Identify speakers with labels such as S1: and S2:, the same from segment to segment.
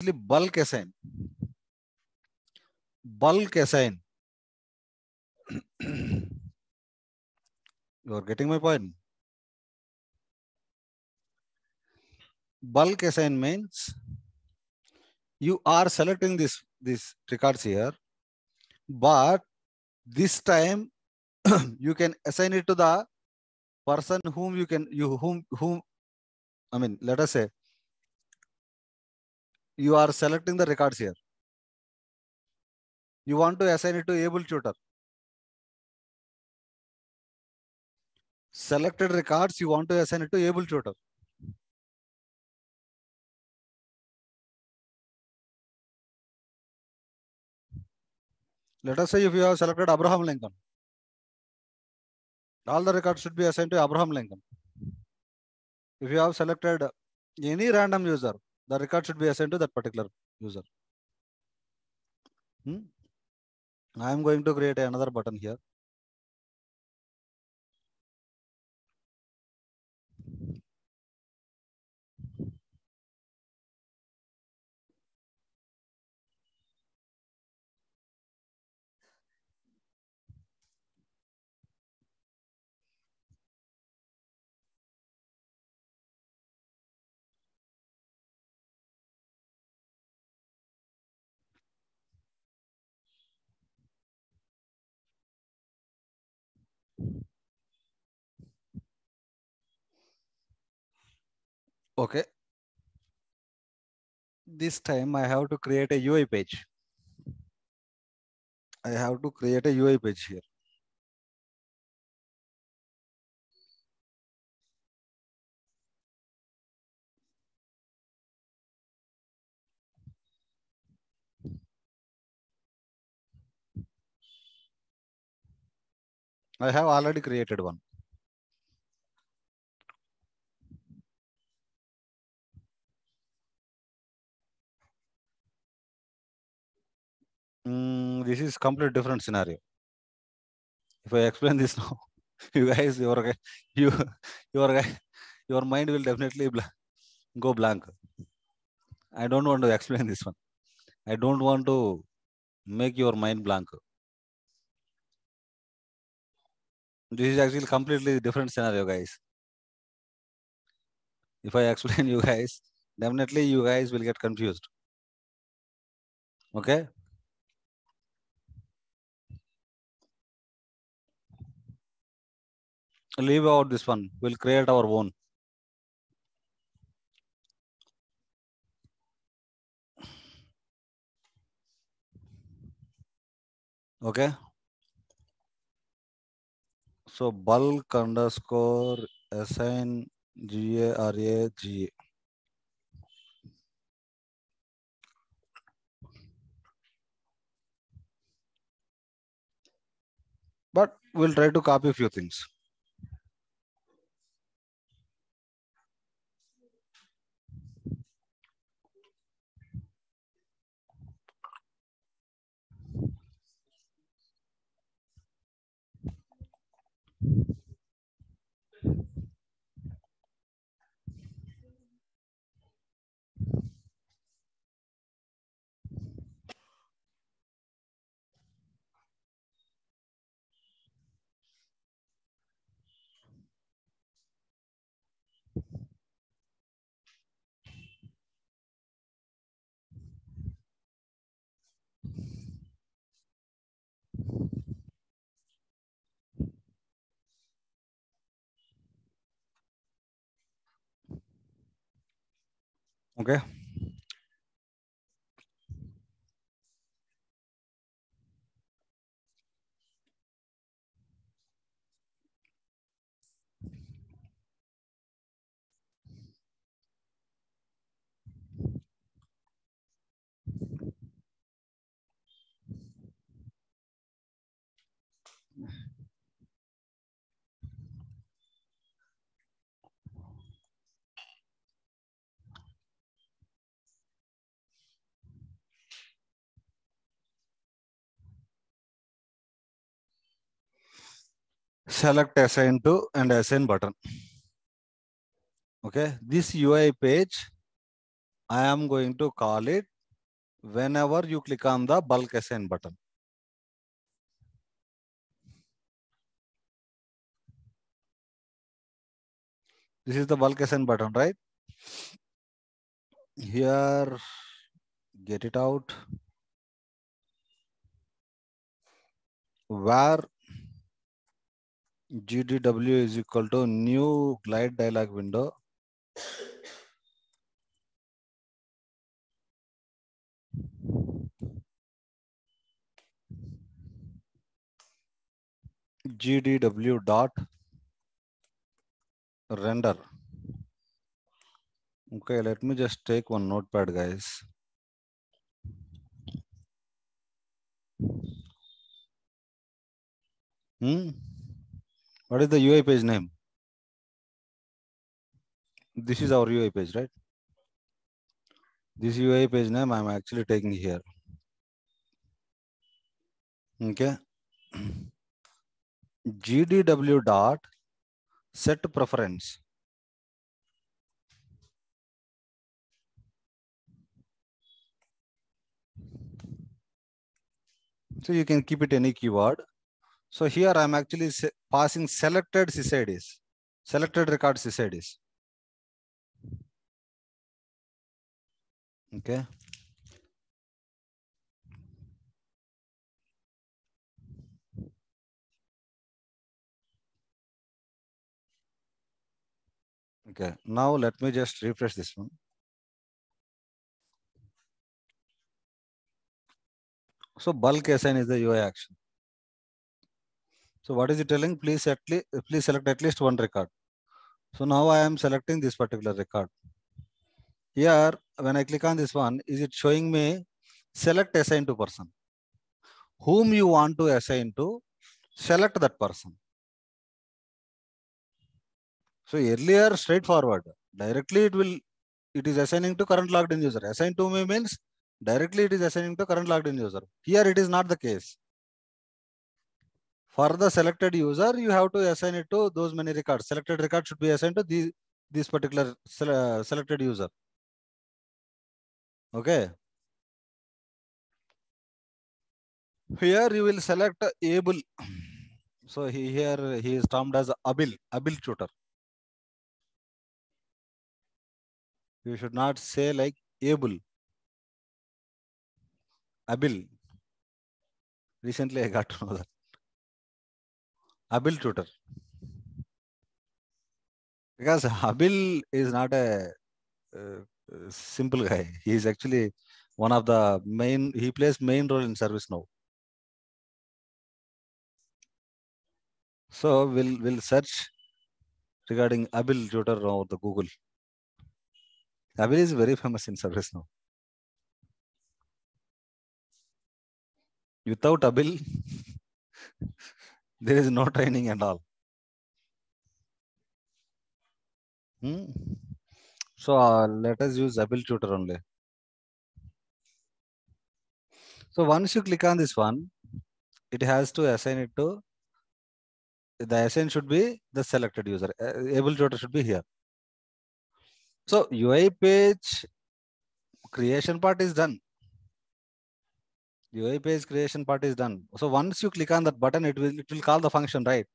S1: bulk assign. Bulk assign. You are getting my point. Bulk assign means you are selecting these records here, but this time you can assign it to the person whom whom I mean, let us say you are selecting the records here. You want to assign it to able tutor. Selected records, you want to assign it to able tutor. Let us say if you have selected Abraham Lincoln, all the records should be assigned to Abraham Lincoln. If you have selected any random user, the record should be assigned to that particular user. I am going to create another button here. Okay. This time I have to create a UI page. I have to create a UI page here. I have already created one. This is complete different scenario. If I explain this now, you guys, your mind will definitely go blank. I don't want to explain this one. I don't want to make your mind blank. This is actually completely different scenario, guys. If I explain you guys, definitely you guys will get confused. Okay. Leave out this one. We'll create our own. Okay. So bulk underscore assign GARAGA. But we'll try to copy a few things. Okay. Select assign to and assign button. Okay. This UI page I am going to call it whenever you click on the bulk assign button. This is the bulk assign button, right? Here, get it out. Where GDW is equal to new glide dialog window. GDW dot render. Okay, let me just take one notepad, guys. What is the UI page name? This is our UI page, right? This UI page name I'm actually taking here. Okay. GDW dot set preference. So you can keep it any keyword. So here I'm actually passing selected sysids, selected record sysids. Okay. Okay. Now let me just refresh this one. So bulk assign is the UI action. So what is it telling? Please select at least one record. So now I am selecting this particular record. Here, when I click on this one, is it showing me select assign to person? Whom you want to assign to, select that person. So earlier, straightforward. Directly it is assigning to current logged in user. Assign to me means directly it is assigning to current logged in user. Here it is not the case. For the selected user, you have to assign it to those many records. Selected record should be assigned to this particular selected user. Okay. Here you will select able. So here he is termed as able tutor. You should not say like able. Able. Recently I got to know that. Able tutor. Because Abil is not a simple guy. He is actually one of the main, he plays main role in ServiceNow. So we'll search regarding Abil tutor over the Google. Abil is very famous in ServiceNow. Without Abil, there is no training and all. So let us use Abil tutor only. So once you click on this one, it has to assign it to, the assign should be the selected user. Able tutor should be here. So UI page creation part is done. UI page creation part is done. So once you click on that button, it will call the function, right?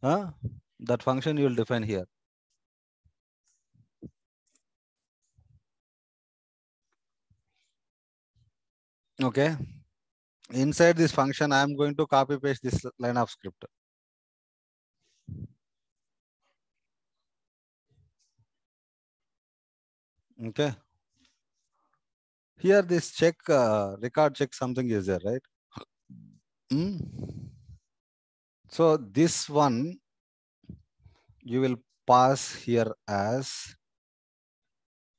S1: That function you will define here. Okay. Inside this function, I am going to copy paste this line of script. Okay. Here this check, record check something is there, right? So this one you will pass here as,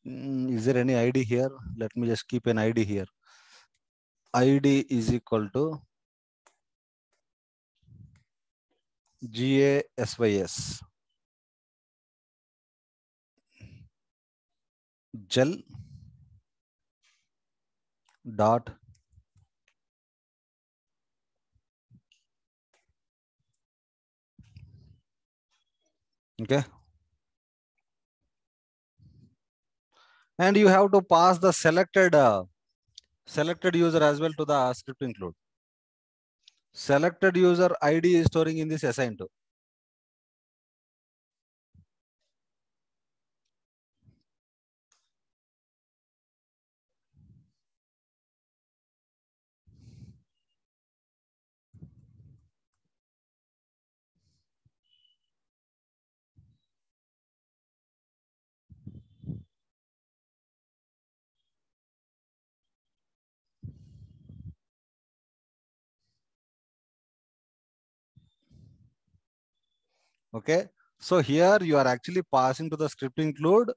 S1: is there any ID here? Let me just keep an ID here. ID is equal to GASYS. Gel dot okay. And you have to pass the selected user as well to the script include. Selected user ID is storing in this assign to. Okay. So here you are actually passing to the script include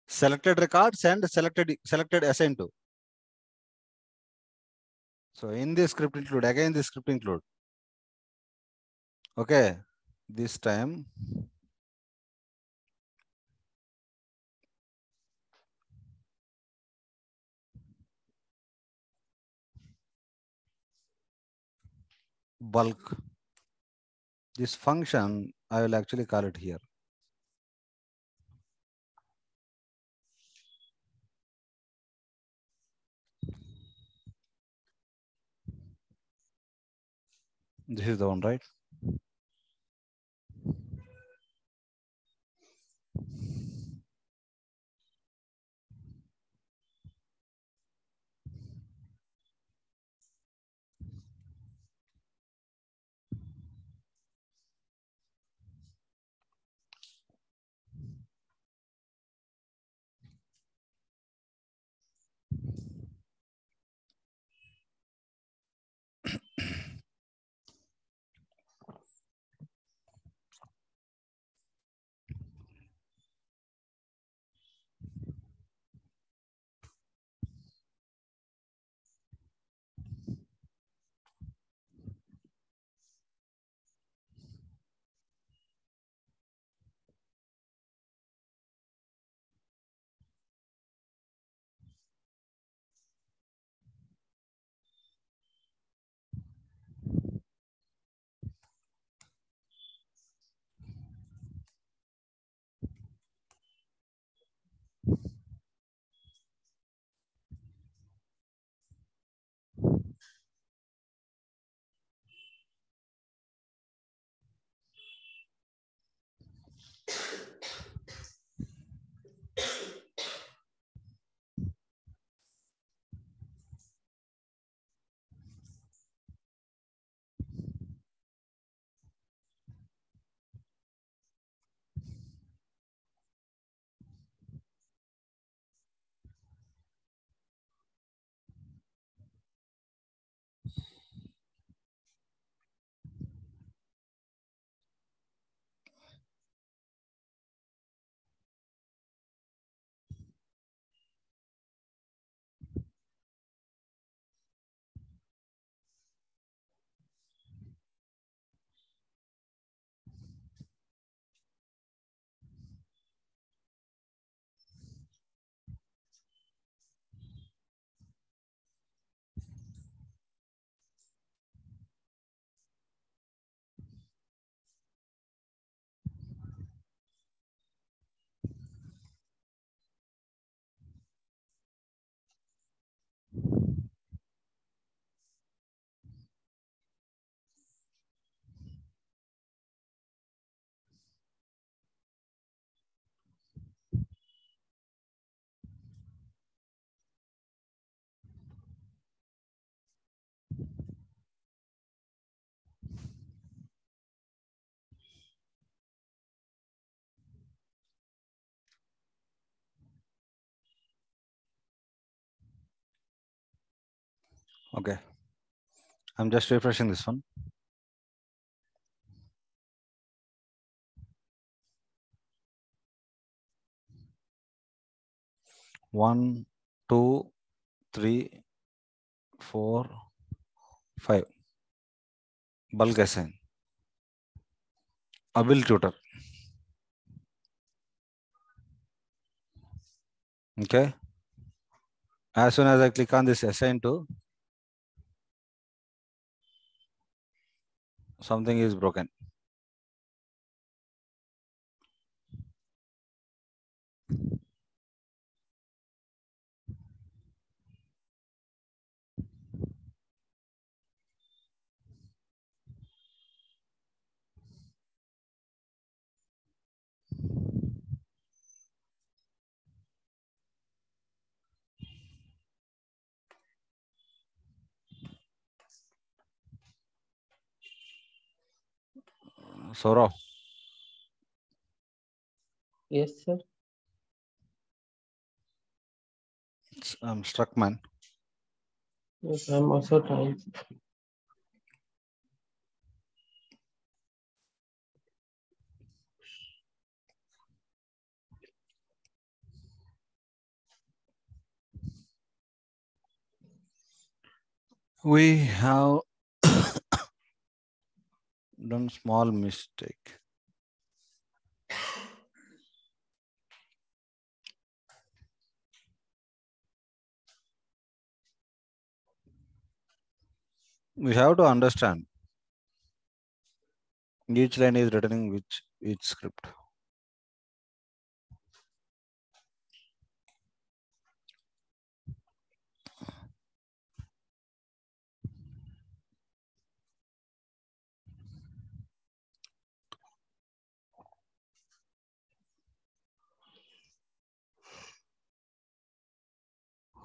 S1: selected records and selected assign to. So in this script include, again this script include. Okay. This time bulk. This function, I will actually call it here. This is the one, right? Okay. I'm just refreshing this one. One, two, three, 4, 5. Bulk assign. Abil tutor. Okay. As soon as I click on this assign to, something is broken. Saurav,
S2: Yes, sir.
S1: I'm struck, man.
S2: Yes, I'm also trying.
S1: We have done small mistake. We have to understand each line is written in which each script.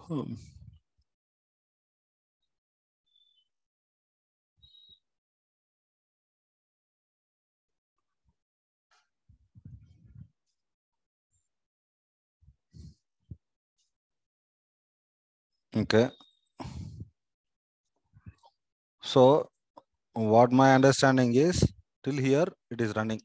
S1: Hmm. Okay. So what my understanding is, till here it is running.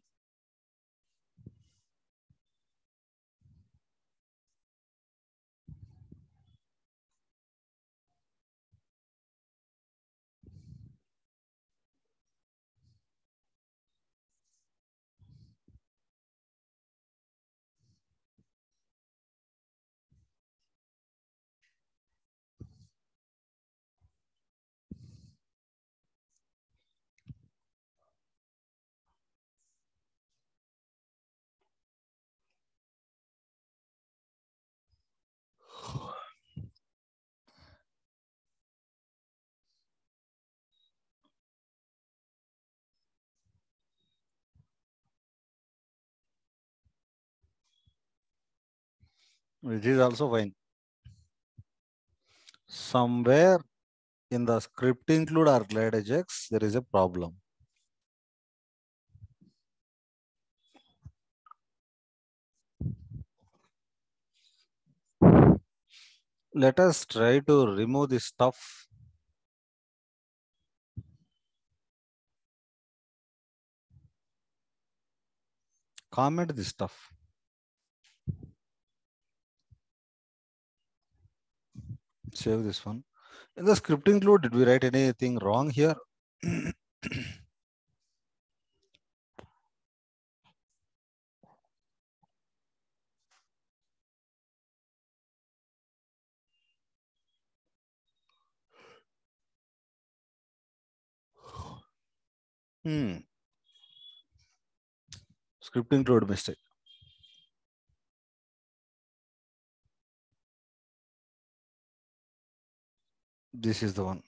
S1: Which is also fine. Somewhere in the script include or glide ejects, there is a problem. Let us try to remove this stuff. Comment this stuff. Save this one. In the script include, did we write anything wrong here? Script include mistake. This is the one.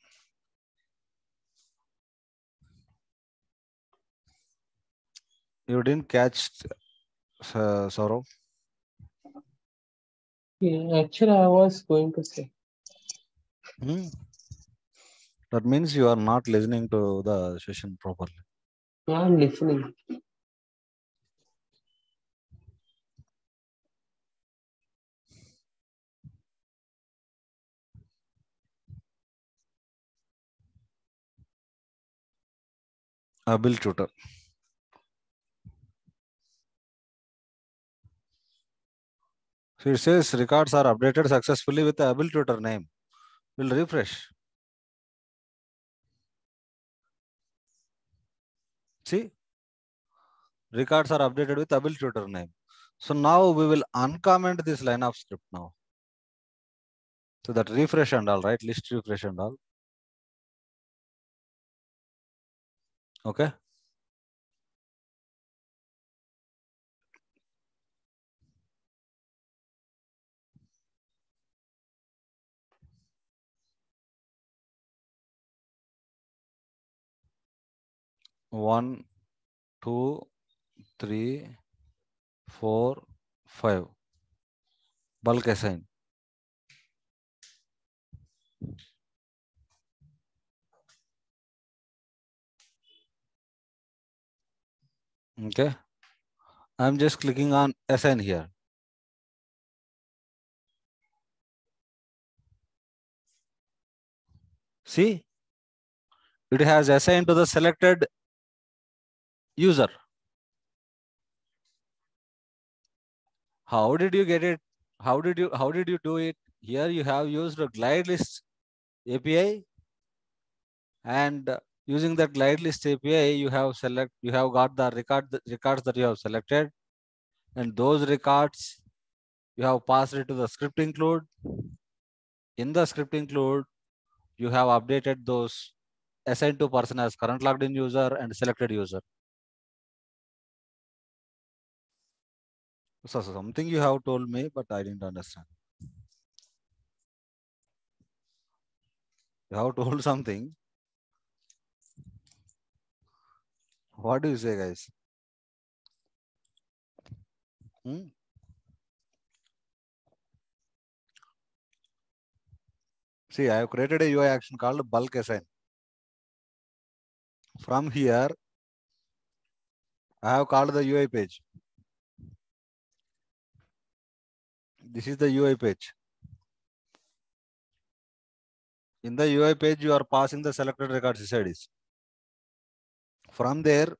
S1: You didn't catch Saurav.
S2: Yeah, actually, I was going to say.
S1: That means you are not listening to the session properly.
S2: Yeah, I'm listening.
S1: Able tutor. So it says records are updated successfully with the able tutor name. We'll refresh. See, records are updated with able tutor name. So now we will uncomment this line of script now. So that refresh and all, right? List refresh and all. Okay. One, two, three, 4, 5. Bulk assign. Okay. I'm just clicking on assign here. See, it has assigned to the selected user. How did you get it? How did you do it? Here you have used a glide list API, and using that glide list API, you have got the records that you have selected, and those records you have passed it to the script include. In the script include, you have updated those assigned to person as current logged in user and selected user. So something you have told me, but I didn't understand. You have told something. What do you say, guys? Hmm? See, I have created a UI action called bulk assign. From here, I have called the UI page. This is the UI page. In the UI page, you are passing the selected records SIDs. From there,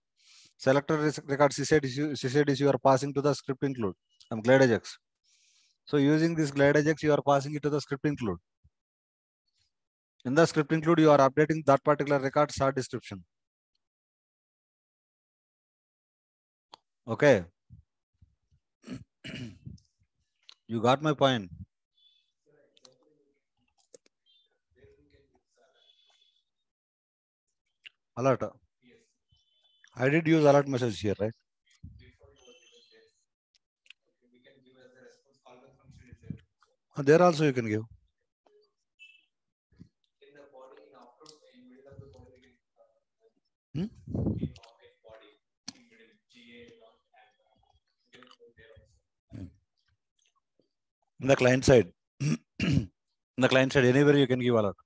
S1: selected records SIDs you are passing to the script include. Glide Ajax. So using this glide Ajax, you are passing it to the script include. In the script include, you are updating that particular record start description. Okay. You got my point. Alert. I did use alert message here, right? There also you can give. Hmm? In the client side. In the client side, anywhere you can give alert.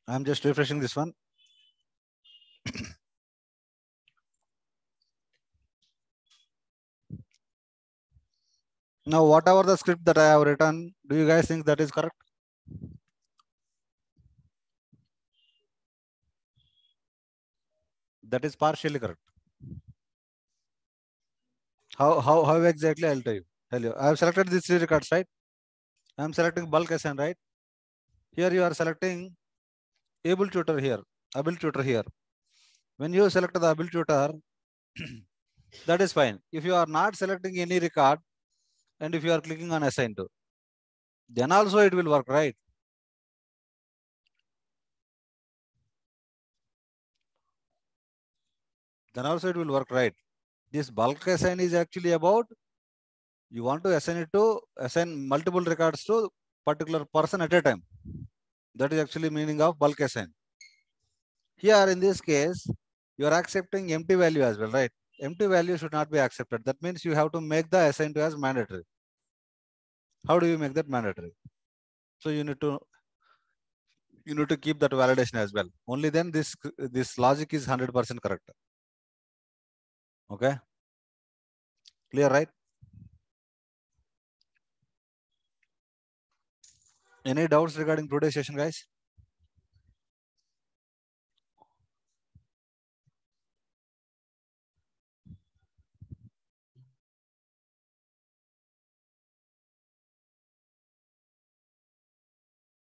S1: I'm just refreshing this one. Now, whatever the script that I have written, do you guys think that is correct? That is partially correct. How exactly? I'll tell you. I have selected these three records, right? I'm selecting bulk SN, right? Here you are selecting able tutor here, able tutor here. When you select the able tutor, that is fine. If you are not selecting any record, and if you are clicking on assign to, then also it will work, right? Then also it will work, right? This bulk assign is actually about you want to assign multiple records to particular person at a time. That is actually meaning of bulk assign. Here in this case, you are accepting empty value as well, right? Empty value should not be accepted. That means you have to make the assign to as mandatory. How do you make that mandatory? So you need to keep that validation as well. Only then this logic is 100% correct. Okay, clear, right? Any doubts regarding today's session, guys?